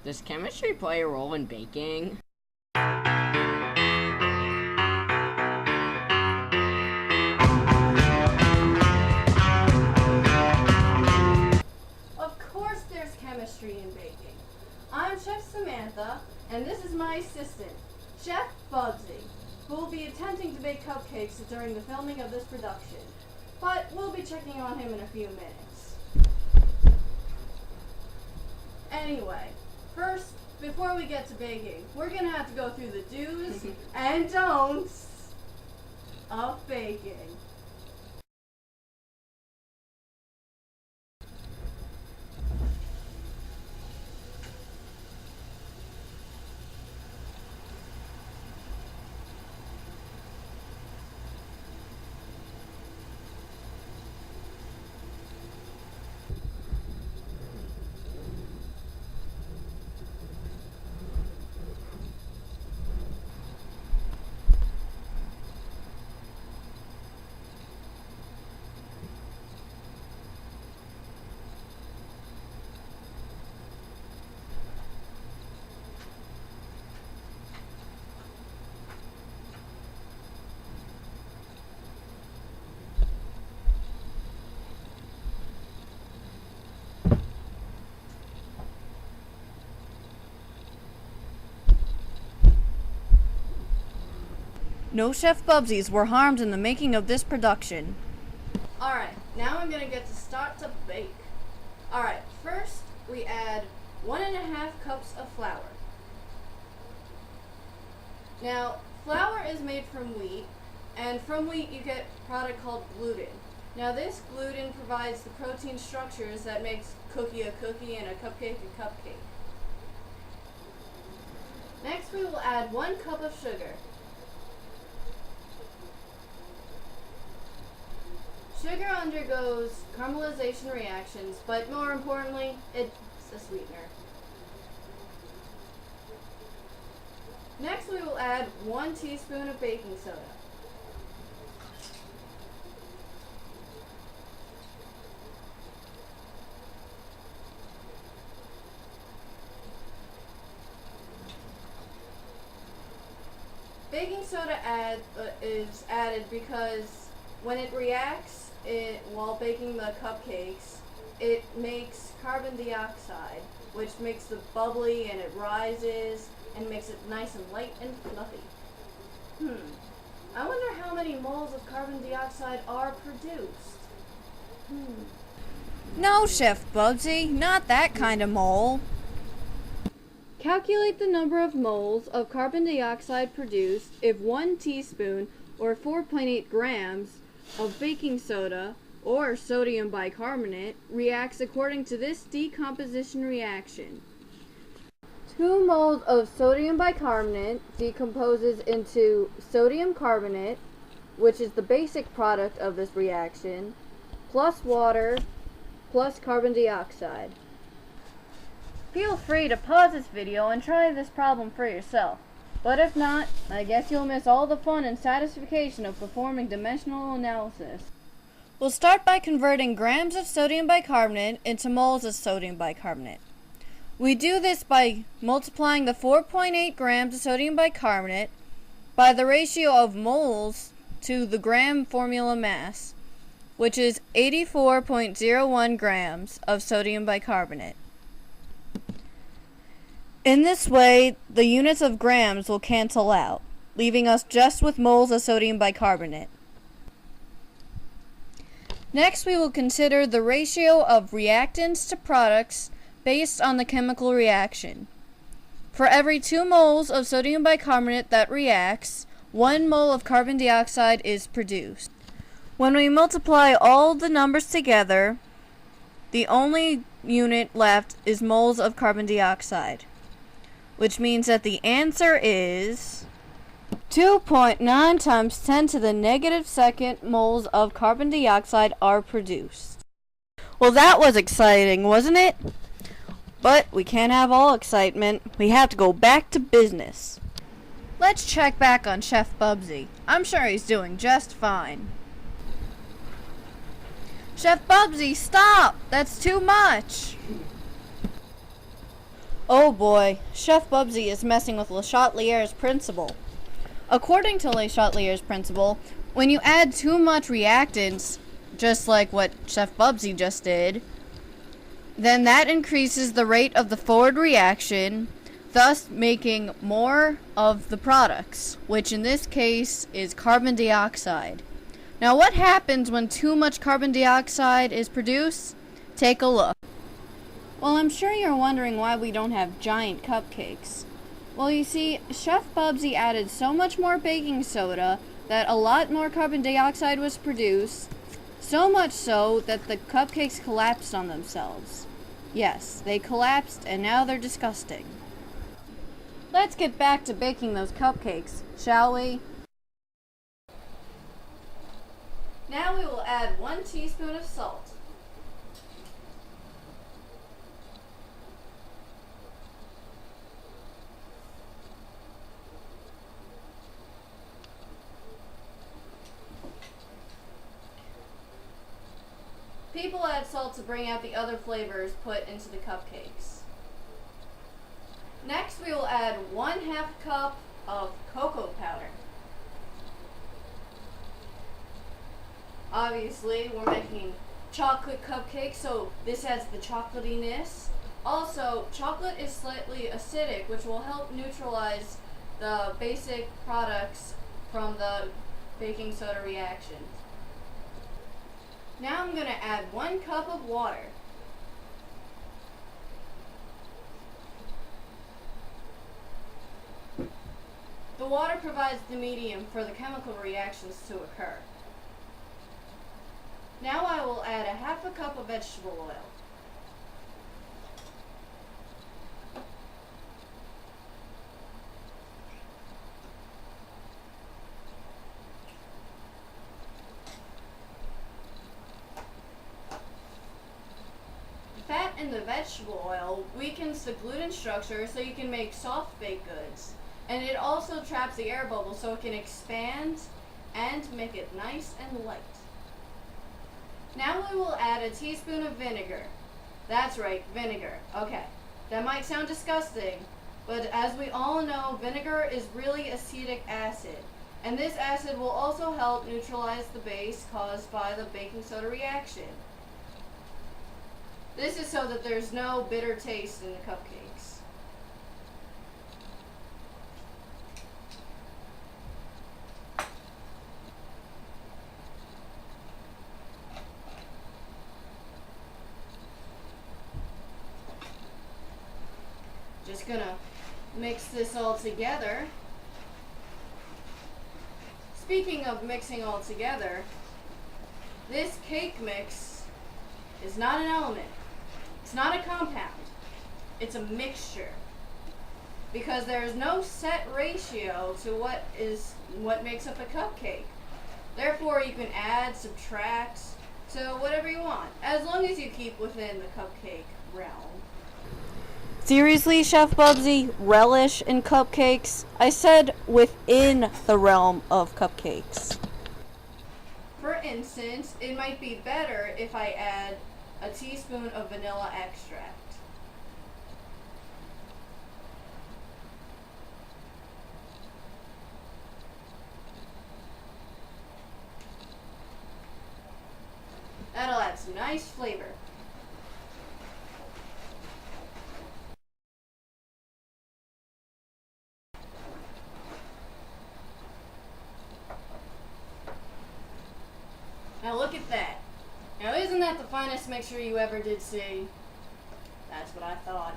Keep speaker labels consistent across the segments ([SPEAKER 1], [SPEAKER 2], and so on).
[SPEAKER 1] Does chemistry play a role in baking?
[SPEAKER 2] Of course there's chemistry in baking. I'm Chef Samantha, and this is my assistant, Chef Bubsy, who will be attempting to bake cupcakes during the filming of this production. But we'll be checking on him in a few minutes. Anyway, first, before we get to baking, we're going to have to go through the do's and don'ts of baking.
[SPEAKER 3] No Chef Bubsies were harmed in the making of this production.
[SPEAKER 2] Alright, now I'm gonna get to start to bake. Alright, first we add 1.5 cups of flour. Now, flour is made from wheat, and from wheat you get a product called gluten. Now this gluten provides the protein structures that makes cookie a cookie and a cupcake a cupcake. Next we will add 1 cup of sugar. Sugar undergoes caramelization reactions, but more importantly, it's a sweetener. Next we will add 1 teaspoon of baking soda. Baking soda is added because when it reacts while baking the cupcakes, it makes carbon dioxide, which makes it bubbly and it rises and makes it nice and light and fluffy. I wonder how many moles of carbon dioxide are produced.
[SPEAKER 3] No, Chef Bubsy, not that kind of mole.
[SPEAKER 2] Calculate the number of moles of carbon dioxide produced if 1 teaspoon or 4.8 grams of baking soda or sodium bicarbonate reacts according to this decomposition reaction. 2 moles of sodium bicarbonate decomposes into sodium carbonate, which is the basic product of this reaction, plus water, plus carbon dioxide.
[SPEAKER 3] Feel free to pause this video and try this problem for yourself. But if not, I guess you'll miss all the fun and satisfaction of performing dimensional analysis. We'll start by converting grams of sodium bicarbonate into moles of sodium bicarbonate. We do this by multiplying the 4.8 grams of sodium bicarbonate by the ratio of moles to the gram formula mass, which is 84.01 grams of sodium bicarbonate. In this way, the units of grams will cancel out, leaving us just with moles of sodium bicarbonate. Next, we will consider the ratio of reactants to products based on the chemical reaction. For every 2 moles of sodium bicarbonate that reacts, 1 mole of carbon dioxide is produced. When we multiply all the numbers together, the only unit left is moles of carbon dioxide, which means that the answer is 2.9 times 10 to the negative second moles of carbon dioxide are produced. Well, that was exciting, wasn't it? But we can't have all excitement. We have to go back to business. Let's check back on Chef Bubsy. I'm sure he's doing just fine. Chef Bubsy, stop! That's too much! Oh boy, Chef Bubsy is messing with Le Chatelier's principle. According to Le Chatelier's principle, when you add too much reactants, just like what Chef Bubsy just did, then that increases the rate of the forward reaction, thus making more of the products, which in this case is carbon dioxide. Now what happens when too much carbon dioxide is produced? Take a look. Well, I'm sure you're wondering why we don't have giant cupcakes. Well, you see, Chef Bubsy added so much more baking soda that a lot more carbon dioxide was produced, so much so that the cupcakes collapsed on themselves. Yes, they collapsed and now they're disgusting. Let's get back to baking those cupcakes, shall we? Now we will add 1 teaspoon of salt. People add salt to bring out the other flavors put into the cupcakes. Next, we will add 1/2 cup of cocoa powder. Obviously, we're making chocolate cupcakes, so this adds the chocolatiness. Also, chocolate is slightly acidic, which will help neutralize the basic products from the baking soda reaction. Now I'm going to add 1 cup of water. The water provides the medium for the chemical reactions to occur. Now I will add 1/2 cup of vegetable oil. Fat in the vegetable oil weakens the gluten structure so you can make soft baked goods. And it also traps the air bubble so it can expand and make it nice and light. Now we will add 1 teaspoon of vinegar. That's right, vinegar. Okay, that might sound disgusting, but as we all know, vinegar is really acetic acid. And this acid will also help neutralize the base caused by the baking soda reaction. This is so that there's no bitter taste in the cupcakes. Just gonna mix this all together. Speaking of mixing all together, this cake mix is not an element. It's not a compound. It's a mixture. Because there is no set ratio to what makes up a cupcake. Therefore, you can add, subtract to whatever you want, as long as you keep within the cupcake realm. Seriously, Chef Bubsy, relish in cupcakes? I said within the realm of cupcakes. For instance, it might be better if I add 1 teaspoon of vanilla extract. That'll add some nice flavor. Now look at that. Now isn't that the finest mixture you ever did see? That's what I thought.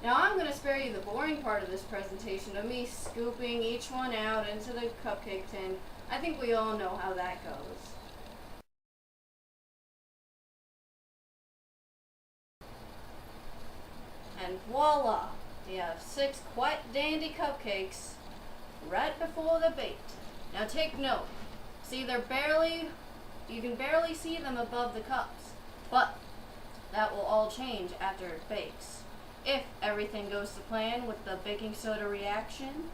[SPEAKER 3] Now I'm going to spare you the boring part of this presentation of me scooping each one out into the cupcake tin. I think we all know how that goes. And voila! You have 6 quite dandy cupcakes right before they're baked. Now take note. See, you can barely see them above the cups, but that will all change after it bakes. If everything goes to plan with the baking soda reaction.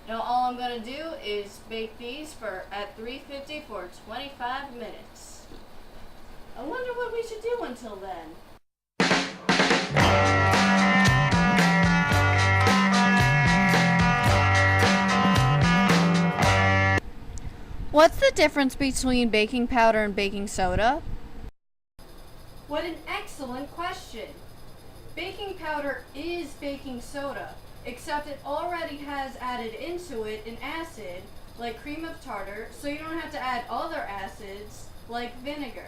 [SPEAKER 3] Now all I'm going to do is bake these at 350 for 25 minutes.
[SPEAKER 2] I wonder what we should do until then.
[SPEAKER 3] What's the difference between baking powder and baking soda?
[SPEAKER 2] What an excellent question. Baking powder is baking soda, except it already has added into it an acid, like cream of tartar, so you don't have to add other acids, like vinegar.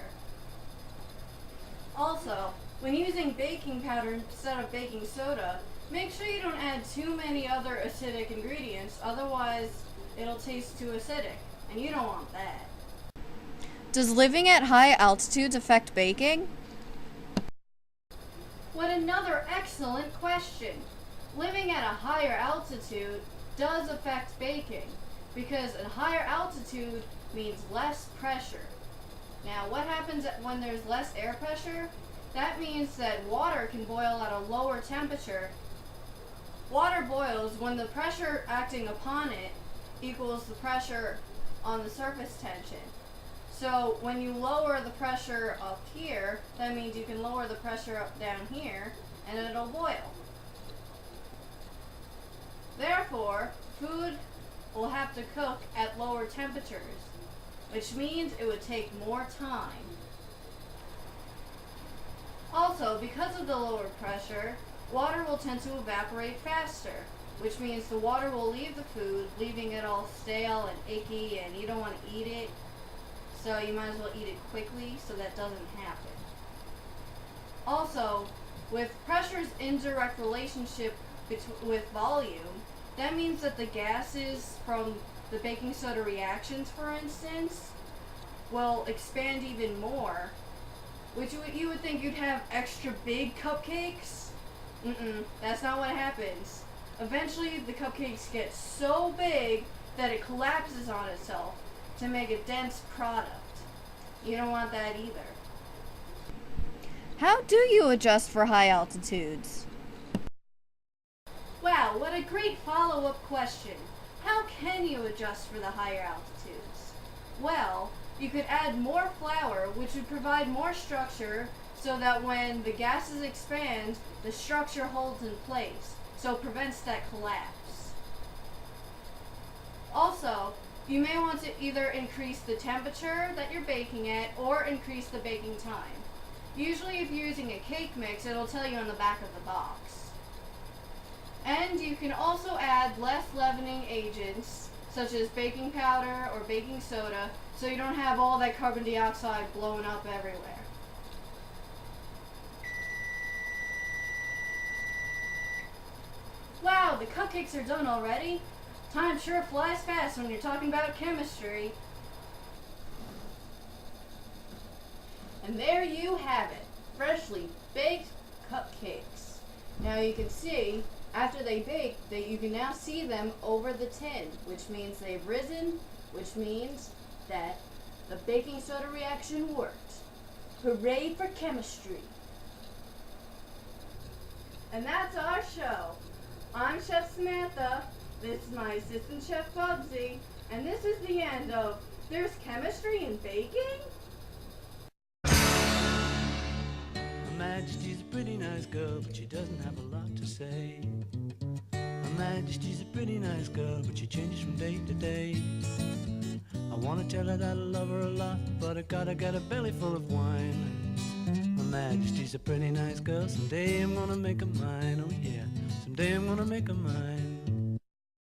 [SPEAKER 2] Also, when using baking powder instead of baking soda, make sure you don't add too many other acidic ingredients, otherwise it'll taste too acidic, and you don't want that.
[SPEAKER 3] Does living at high altitudes affect baking?
[SPEAKER 2] What another excellent question. Living at a higher altitude does affect baking, because a higher altitude means less pressure. Now, what happens when there's less air pressure? That means that water can boil at a lower temperature. Water boils when the pressure acting upon it equals the pressure on the surface tension. So when you lower the pressure up here, that means you can lower the pressure up down here, and it'll boil. Therefore, food will have to cook at lower temperatures, which means it would take more time. Also, because of the lower pressure, water will tend to evaporate faster, which means the water will leave the food, leaving it all stale and icky, and you don't want to eat it. So you might as well eat it quickly so that doesn't happen. Also, with pressure's indirect relationship with volume, that means that the gases from the baking soda reactions, for instance, will expand even more, which you would think you'd have extra big cupcakes. That's not what happens. Eventually, the cupcakes get so big that it collapses on itself to make a dense product. You don't want that either.
[SPEAKER 3] How do you adjust for high altitudes?
[SPEAKER 2] Wow, what a great follow-up question. How can you adjust for the higher altitudes? Well, you could add more flour, which would provide more structure so that when the gases expand, the structure holds in place, so it prevents that collapse. Also, you may want to either increase the temperature that you're baking at or increase the baking time. Usually if you're using a cake mix, it'll tell you on the back of the box. And you can also add less leavening agents, such as baking powder or baking soda, so you don't have all that carbon dioxide blowing up everywhere. Wow, the cupcakes are done already? Time sure flies fast when you're talking about chemistry. And there you have it, freshly baked cupcakes. Now you can see, after they bake, that you can now see them over the tin, which means they've risen, which means that the baking soda reaction worked. Hooray for chemistry. And that's our show. I'm Chef Samantha, this is my assistant Chef Bubsy, and this is the end of There's Chemistry in Baking?
[SPEAKER 4] Her Majesty's a pretty nice girl, but she doesn't have a lot to say. Her Majesty's a pretty nice girl, but she changes from day to day. I wanna tell her that I love her a lot, but I gotta get a belly full of wine. Her Majesty's a pretty nice girl, someday I'm gonna make her mine, oh yeah, someday I'm gonna make her mine.